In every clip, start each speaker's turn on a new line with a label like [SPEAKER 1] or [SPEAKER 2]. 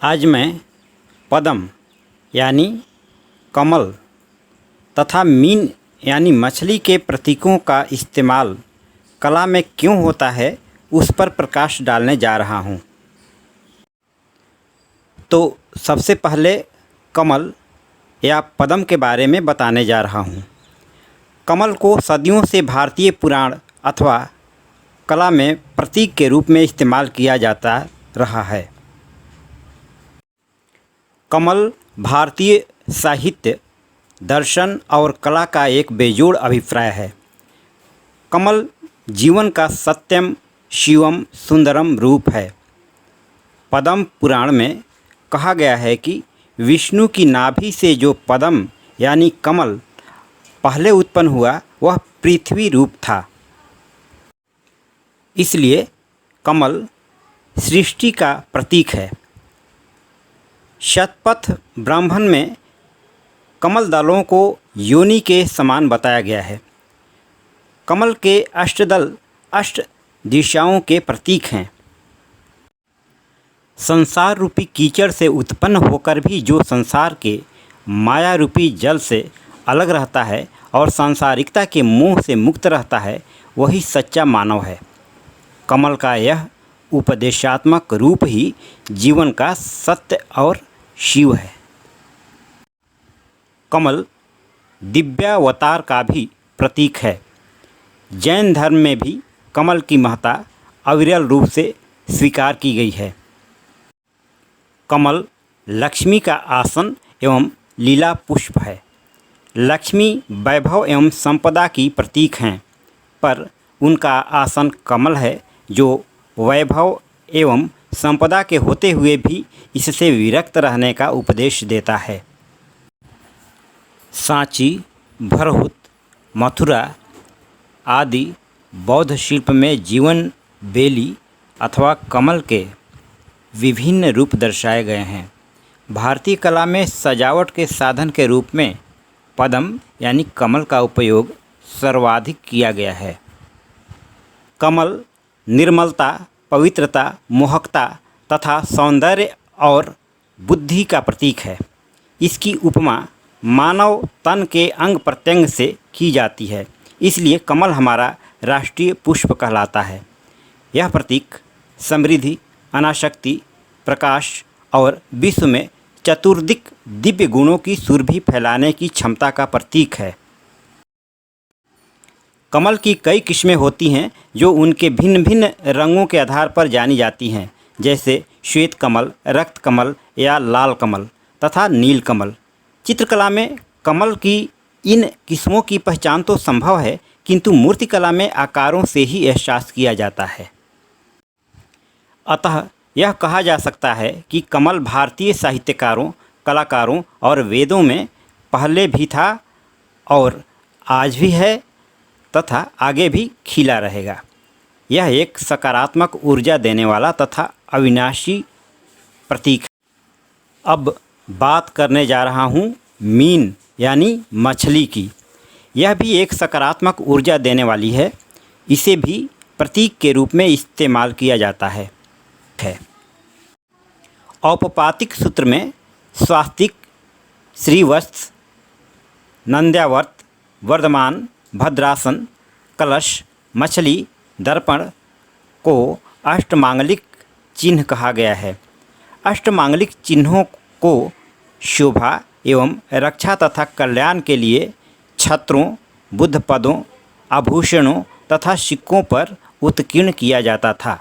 [SPEAKER 1] आज मैं पद्म यानी कमल तथा मीन यानी मछली के प्रतीकों का इस्तेमाल कला में क्यों होता है उस पर प्रकाश डालने जा रहा हूँ। तो सबसे पहले कमल या पद्म के बारे में बताने जा रहा हूँ। कमल को सदियों से भारतीय पुराण अथवा कला में प्रतीक के रूप में इस्तेमाल किया जाता रहा है। कमल भारतीय साहित्य, दर्शन और कला का एक बेजोड़ अभिप्राय है। कमल जीवन का सत्यम शिवम सुंदरम रूप है। पद्म पुराण में कहा गया है कि विष्णु की नाभि से जो पद्म यानी कमल पहले उत्पन्न हुआ वह पृथ्वी रूप था। इसलिए कमल सृष्टि का प्रतीक है। शतपथ ब्राह्मण में कमल दलों को योनि के समान बताया गया है। कमल के अष्टदल अष्ट दिशाओं के प्रतीक हैं। संसार रूपी कीचड़ से उत्पन्न होकर भी जो संसार के माया रूपी जल से अलग रहता है और सांसारिकता के मोह से मुक्त रहता है, वही सच्चा मानव है। कमल का यह उपदेशात्मक रूप ही जीवन का सत्य और शिव है। कमल दिव्यावतार का भी प्रतीक है। जैन धर्म में भी कमल की महत्ता अविरल रूप से स्वीकार की गई है। कमल लक्ष्मी का आसन एवं लीला पुष्प है। लक्ष्मी वैभव एवं संपदा की प्रतीक हैं, पर उनका आसन कमल है जो वैभव एवं संपदा के होते हुए भी इससे विरक्त रहने का उपदेश देता है। सांची, भरहुत, मथुरा आदि बौद्ध शिल्प में जीवन बेली अथवा कमल के विभिन्न रूप दर्शाए गए हैं। भारतीय कला में सजावट के साधन के रूप में पद्म यानी कमल का उपयोग सर्वाधिक किया गया है। कमल निर्मलता, पवित्रता, मोहकता तथा सौंदर्य और बुद्धि का प्रतीक है। इसकी उपमा मानव तन के अंग प्रत्यंग से की जाती है, इसलिए कमल हमारा राष्ट्रीय पुष्प कहलाता है। यह प्रतीक समृद्धि, अनासक्ति, प्रकाश और विश्व में चतुर्दिक दिव्य गुणों की सुरभि फैलाने की क्षमता का प्रतीक है। कमल की कई किस्में होती हैं जो उनके भिन्न भिन्न रंगों के आधार पर जानी जाती हैं, जैसे श्वेत कमल, रक्त कमल या लाल कमल तथा नील कमल। चित्रकला में कमल की इन किस्मों की पहचान तो संभव है, किंतु मूर्तिकला में आकारों से ही एहसास किया जाता है। अतः यह कहा जा सकता है कि कमल भारतीय साहित्यकारों, कलाकारों और वेदों में पहले भी था और आज भी है तथा आगे भी खिला रहेगा। यह एक सकारात्मक ऊर्जा देने वाला तथा अविनाशी प्रतीक है। अब बात करने जा रहा हूँ मीन यानी मछली की। यह भी एक सकारात्मक ऊर्जा देने वाली है। इसे भी प्रतीक के रूप में इस्तेमाल किया जाता है। औपपातिक सूत्र में स्वास्तिक, श्रीवत्स, नंद्यावर्त, वर्धमान, भद्रासन, कलश, मछली, दर्पण को अष्टमांगलिक चिन्ह कहा गया है। अष्टमांगलिक चिन्हों को शोभा एवं रक्षा तथा कल्याण के लिए छत्रों, बुद्ध पदों, आभूषणों तथा सिक्कों पर उत्कीर्ण किया जाता था।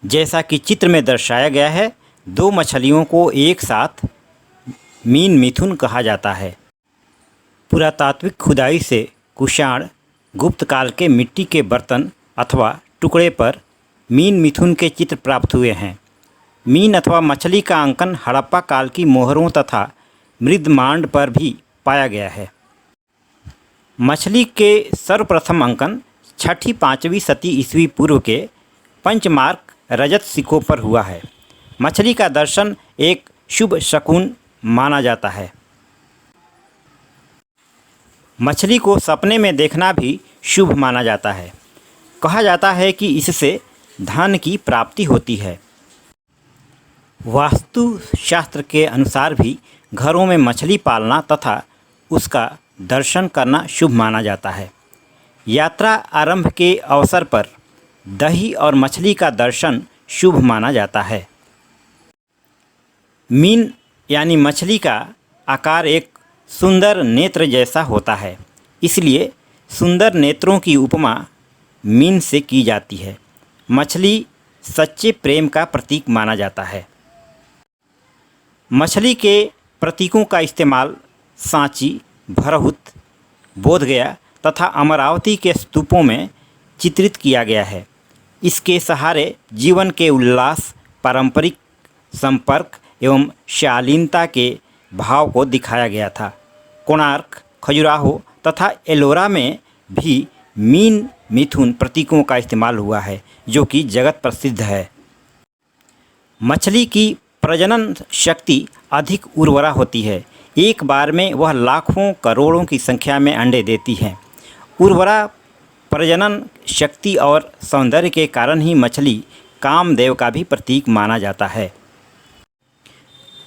[SPEAKER 1] जैसा कि चित्र में दर्शाया गया है, दो मछलियों को एक साथ मीन मिथुन कहा जाता है। पुरातात्विक खुदाई से कुषाण गुप्त काल के मिट्टी के बर्तन अथवा टुकड़े पर मीन मिथुन के चित्र प्राप्त हुए हैं। मीन अथवा मछली का अंकन हड़प्पा काल की मोहरों तथा मृदमांड पर भी पाया गया है। मछली के सर्वप्रथम अंकन 6वीं-5वीं शती ईस्वी पूर्व के पंचमार्क रजत सिक्कों पर हुआ है। मछली का दर्शन एक शुभ शकुन माना जाता है। मछली को सपने में देखना भी शुभ माना जाता है। कहा जाता है कि इससे धन की प्राप्ति होती है। वास्तुशास्त्र के अनुसार भी घरों में मछली पालना तथा उसका दर्शन करना शुभ माना जाता है। यात्रा आरंभ के अवसर पर दही और मछली का दर्शन शुभ माना जाता है। मीन यानी मछली का आकार एक सुंदर नेत्र जैसा होता है, इसलिए सुंदर नेत्रों की उपमा मीन से की जाती है। मछली सच्चे प्रेम का प्रतीक माना जाता है। मछली के प्रतीकों का इस्तेमाल सांची, भरहुत, बोधगया तथा अमरावती के स्तूपों में चित्रित किया गया है। इसके सहारे जीवन के उल्लास, पारंपरिक संपर्क एवं शालीनता के भाव को दिखाया गया था। कोणार्क, खजुराहो तथा एलोरा में भी मीन मिथुन प्रतीकों का इस्तेमाल हुआ है, जो कि जगत प्रसिद्ध है। मछली की प्रजनन शक्ति अधिक उर्वरा होती है। एक बार में वह लाखों करोड़ों की संख्या में अंडे देती है। उर्वरा प्रजनन शक्ति और सौंदर्य के कारण ही मछली कामदेव का भी प्रतीक माना जाता है।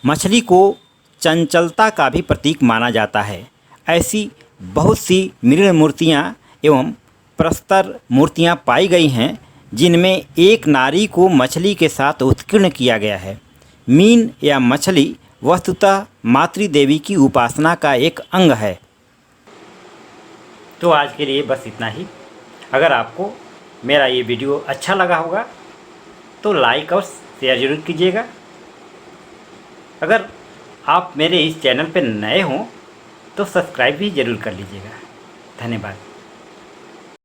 [SPEAKER 1] मछली को चंचलता का भी प्रतीक माना जाता है। ऐसी बहुत सी मृण मूर्तियाँ एवं प्रस्तर मूर्तियाँ पाई गई हैं, जिनमें एक नारी को मछली के साथ उत्कीर्ण किया गया है। मीन या मछली वस्तुतः मातृदेवी की उपासना का एक अंग है। तो आज के लिए बस इतना ही। अगर आपको मेरा ये वीडियो अच्छा लगा होगा तो लाइक और शेयर ज़रूर कीजिएगा। अगर आप मेरे इस चैनल पर नए हों तो सब्सक्राइब भी ज़रूर कर लीजिएगा। धन्यवाद।